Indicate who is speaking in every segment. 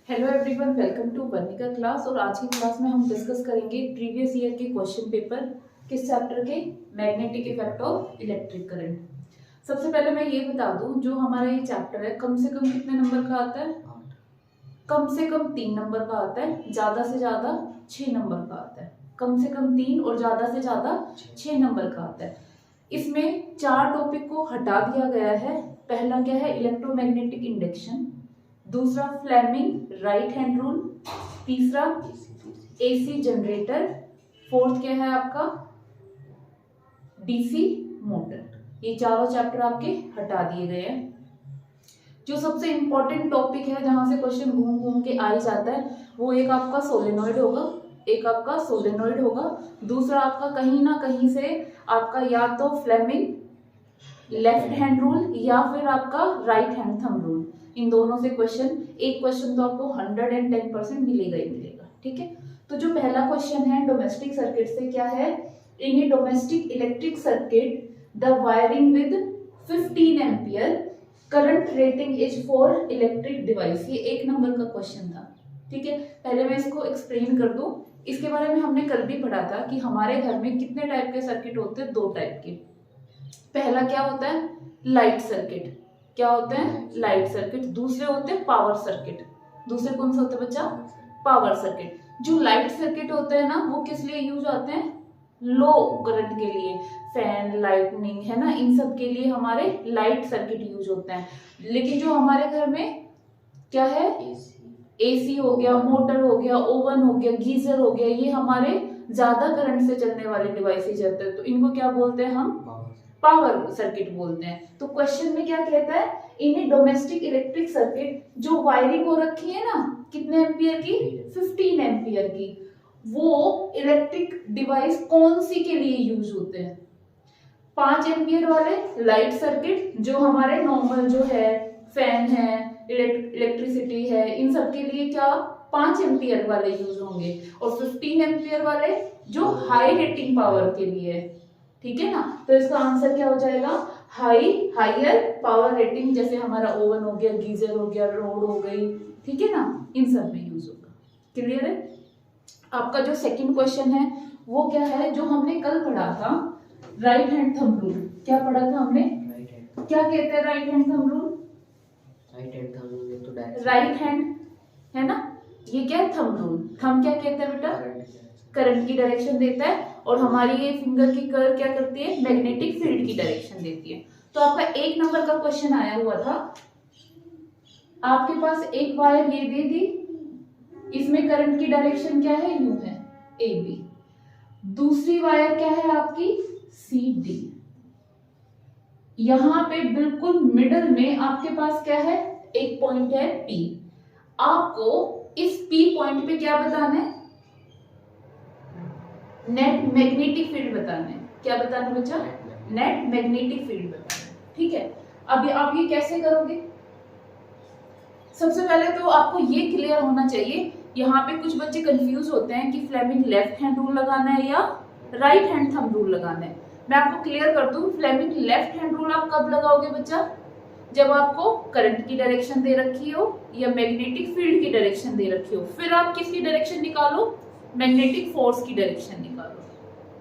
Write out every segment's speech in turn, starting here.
Speaker 1: Hello everyone, welcome to Varnika class. और आज की क्लास में हम डिस्कस करेंगे प्रीवियस ईयर के क्वेश्चन पेपर किस चैप्टर के, magnetic effect of electric current. सबसे पहले मैं ये बता दूं, जो हमारा ये चैप्टर है कम से कम कितने नंबर का आता है? कम से कम 3 नंबर का आता है, ज्यादा से ज्यादा 6 नंबर का आता है। कम से कम 3 और ज्यादा से ज्यादा 6 नंबर का आता है। इसमें 4 टॉपिक को हटा दिया गया है। पहला क्या है? Electromagnetic induction. दूसरा फ्लेमिंग राइट हैंड रूल। तीसरा एसी जनरेटर। फोर्थ क्या है आपका? DC motor. ये चारों चैप्टर आपके हटा दिए गए हैं। जो सबसे इंपॉर्टेंट टॉपिक है, जहां से क्वेश्चन घूम घूम के आ ही जाता है, वो एक आपका सोलेनॉइड होगा, दूसरा आपका कहीं ना कहीं से आपका या तो फ्लेमिंग लेफ्ट हैंड रूल या फिर आपका राइट हैंड थंब रूल। इन दोनों से एक क्वेश्चन तो आपको 110% मिलेगा ही मिलेगा। ठीक है, तो जो पहला क्वेश्चन है डोमेस्टिक सर्किट से, क्या है? In a domestic electric circuit the wiring with 15 ampere current rating is for electric device. ये 1 नंबर का क्वेश्चन था। ठीक है, पहले मैं इसको एक्सप्लेन कर दूं। इसके बारे में हमने कल भी पढ़ा था कि हमारे घर में कितने टाइप के सर्किट होते हैं? 2 टाइप के। पहला क्या होता है? Light circuit. क्या होते हैं? Light circuit. दूसरे होते हैं पावर सर्किट। दूसरे कौन से होते हैं बच्चा? Power circuit. जो लाइट सर्किट होते हैं ना, वो किस लिए यूज होते हैं? लो करंट के लिए, फैन, लाइटनिंग, है ना, इन सब के लिए हमारे लाइट सर्किट यूज होते हैं। लेकिन जो हमारे घर में क्या है? एसी हो गया, मोटर हो गया, ओवन हो गया, गीजर हो गया, ये हमारे ज्यादा करंट से चलने वाले डिवाइसेज होते हैं। तो इनको क्या बोलते हैं हम? पावर सर्किट बोलते हैं। तो क्वेश्चन में क्या कहता है? In a domestic electric circuit जो वायरिंग हो रखी है ना, कितने एम्पियर की? 15 एम्पियर की। वो इलेक्ट्रिक डिवाइस कौन सी के लिए यूज होते हैं? 5 एम्पियर वाले लाइट सर्किट, जो हमारे नॉर्मल जो है, फैन है, इलेक्ट्रिसिटी है, इन सब के लिए क्या 5 एम्पियर वाले यूज होंगे। और 15 एम्पियर वाले जो हाई रेटिंग पावर के लिए है। ठीक है ना, तो इसका आंसर क्या हो जाएगा? हायर पावर रेटिंग, जैसे हमारा ओवन हो गया, गीजर हो गया, रोड हो गई, ठीक है ना, इन सब में यूज होगा। क्लियर है? आपका जो सेकंड क्वेश्चन है वो क्या है? जो हमने कल पढ़ा था, राइट हैंड थंब रूल। क्या पढ़ा था हमने? क्या कहते हैं right hand thumb rule? Right hand है ना, ये क्या है? Thumb rule. थंब क्या कहते हैं बेटा? करंट की डायरेक्शन देता है। और हमारी ये फिंगर की कर्व क्या करती है? मैग्नेटिक फील्ड की डायरेक्शन देती है। तो आपका 1 नंबर का क्वेश्चन आया हुआ था। आपके पास एक वायर ये दे दी, इसमें करंट की डायरेक्शन क्या है? यू है, ए बी। दूसरी वायर क्या है आपकी? C D. यहां पे बिल्कुल मिडल में आपके पास क्या है? एक पॉइंट है पी। आपको इस पी पॉइंट पे क्या बताना है? नेट मैग्नेटिक फील्ड बताना है। क्या बताना है बच्चा? नेट मैग्नेटिक फील्ड बताना है। ठीक है, अब आप ये कैसे करोगे? सबसे पहले तो आपको ये क्लियर होना चाहिए। यहाँ पे कुछ बच्चे कंफ्यूज होते हैं कि फ्लेमिंग लेफ्ट हैंड रूल लगाना है या राइट हैंड थंब रूल लगाना है। मैं आपको क्लियर कर दूं, फ्लेमिंग लेफ्ट हैंड रूल आप कब लगाओगे बच्चा? जब आपको करंट की डायरेक्शन दे रखी हो या मैग्नेटिक फील्ड की डायरेक्शन दे रखी हो। फिर आप किसकी डायरेक्शन निकालो? मैग्नेटिक फोर्स की डायरेक्शन निकालो।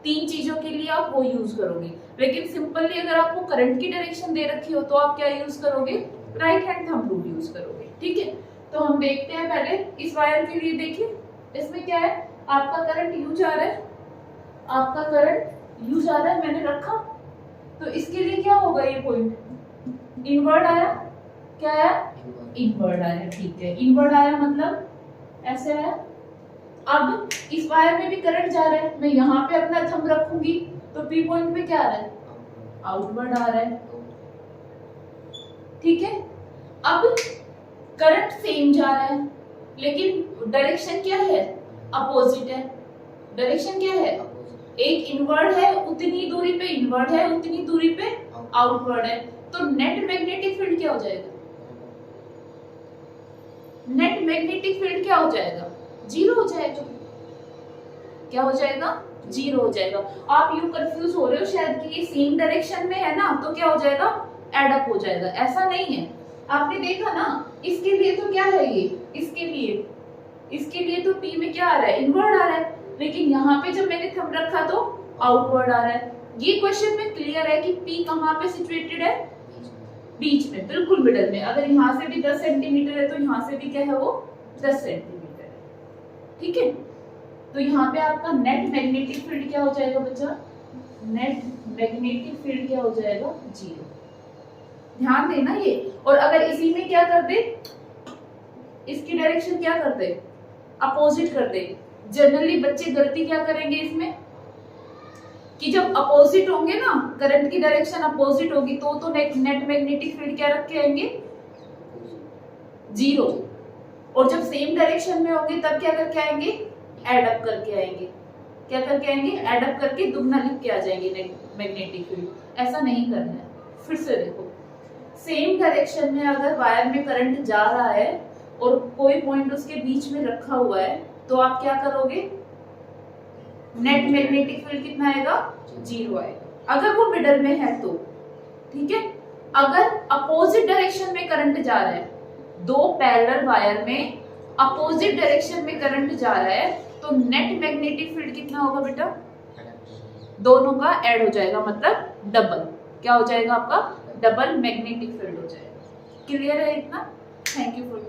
Speaker 1: 3 चीजों के लिए आप वो यूज करोगे। लेकिन सिंपली अगर आपको करंट की डायरेक्शन दे रखी हो तो आप क्या यूज करोगे? Right hand thumb rule use करोगे। ठीक है, तो हम देखते हैं पहले इस वायर के लिए। देखिए इसमें क्या है? आपका करंट यू जा रहा है, आपका करंट यू जा रहा है, मैंने रखा। तो इसके लिए क्या होगा? ये पॉइंट इनवर्ड आया। क्या आया? इनवर्ड आया। ठीक है, इनवर्ड आया मतलब ऐसे आया। अब इस वायर में भी करंट जा रहा है, मैं यहाँ पे अपना थंब रखूंगी तो पी पॉइंट पे क्या आ रहा है? आउटवर्ड आ रहा है। ठीक है, अब करंट सेम जा रहा है लेकिन डायरेक्शन क्या है? अपोजिट है। डायरेक्शन क्या है? एक इनवर्ड है, उतनी दूरी पे इनवर्ड है, उतनी दूरी पे आउटवर्ड है। तो नेट मैग्नेटिक फील्ड क्या हो जाएगा? नेट मैग्नेटिक फील्ड क्या हो जाएगा? 0 हो जाएगा। क्या हो जाएगा? 0 हो जाएगा। आप यूं कंफ्यूज हो रहे हो शायद कि ये सेम डायरेक्शन में है ना, तो क्या हो जाएगा? एड अप हो जाएगा। ऐसा नहीं है। आपने देखा ना, इसके लिए तो क्या है? ये इसके लिए तो P में क्या आ रहा है, इनवर्ड आ रहा है, लेकिन यहाँ पे जब मैंने थंब रखा तो आउटवर्ड आ रहा है। ये क्वेश्चन में क्लियर है कि P कहाँ पे सिचुएटेड है, बीच में, बिल्कुल मिडल में। अगर यहाँ से भी 10 सेंटीमीटर है तो यहाँ से भी क्या है वो 10 सेंटीमीटर है, ठीक है। तो यहाँ पे आपका नेट मैग्नेटिक फील्ड क्या हो जाएगा बच्चा, नेट मैग्नेटिक फील्ड क्या हो जाएगा, 0। ध्यान देना ये। और अगर इसी में क्या कर दे, इसकी डायरेक्शन क्या कर दे, अपोजिट कर दे। जनरली बच्चे गलती क्या करेंगे इसमें कि जब अपोजिट होंगे ना, करंट की डायरेक्शन अपोजिट होगी तो नेट मैग्नेटिक फील्ड क्या रख के आएंगे, 0। और जब सेम डायरेक्शन में होंगे तब क्या करके आएंगे, एड अप करके आएंगे। क्या करके आएंगे, एड अप करके दुगना लिख के आ जाएंगे मैग्नेटिक फील्ड। ऐसा नहीं करना है। फिर से देखो, सेम डायरेक्शन में अगर वायर में करंट जा रहा है और कोई पॉइंट उसके बीच में रखा हुआ है तो आप क्या करोगे, नेट मैग्नेटिक फील्ड कितना आएगा, 0 आएगा, अगर वो मिडल में है तो, ठीक है। अगर अपोजिट डायरेक्शन में करंट जा रहा है, दो पैरेलल वायर में अपोजिट डायरेक्शन में करंट जा रहा है तो नेट मैग्नेटिक फील्ड कितना होगा बेटा, दोनों का ऐड हो जाएगा, मतलब डबल। क्या हो जाएगा आपका, डबल मैग्नेटिक फील्ड हो जाएगा। क्लियर है इतना? Thank you for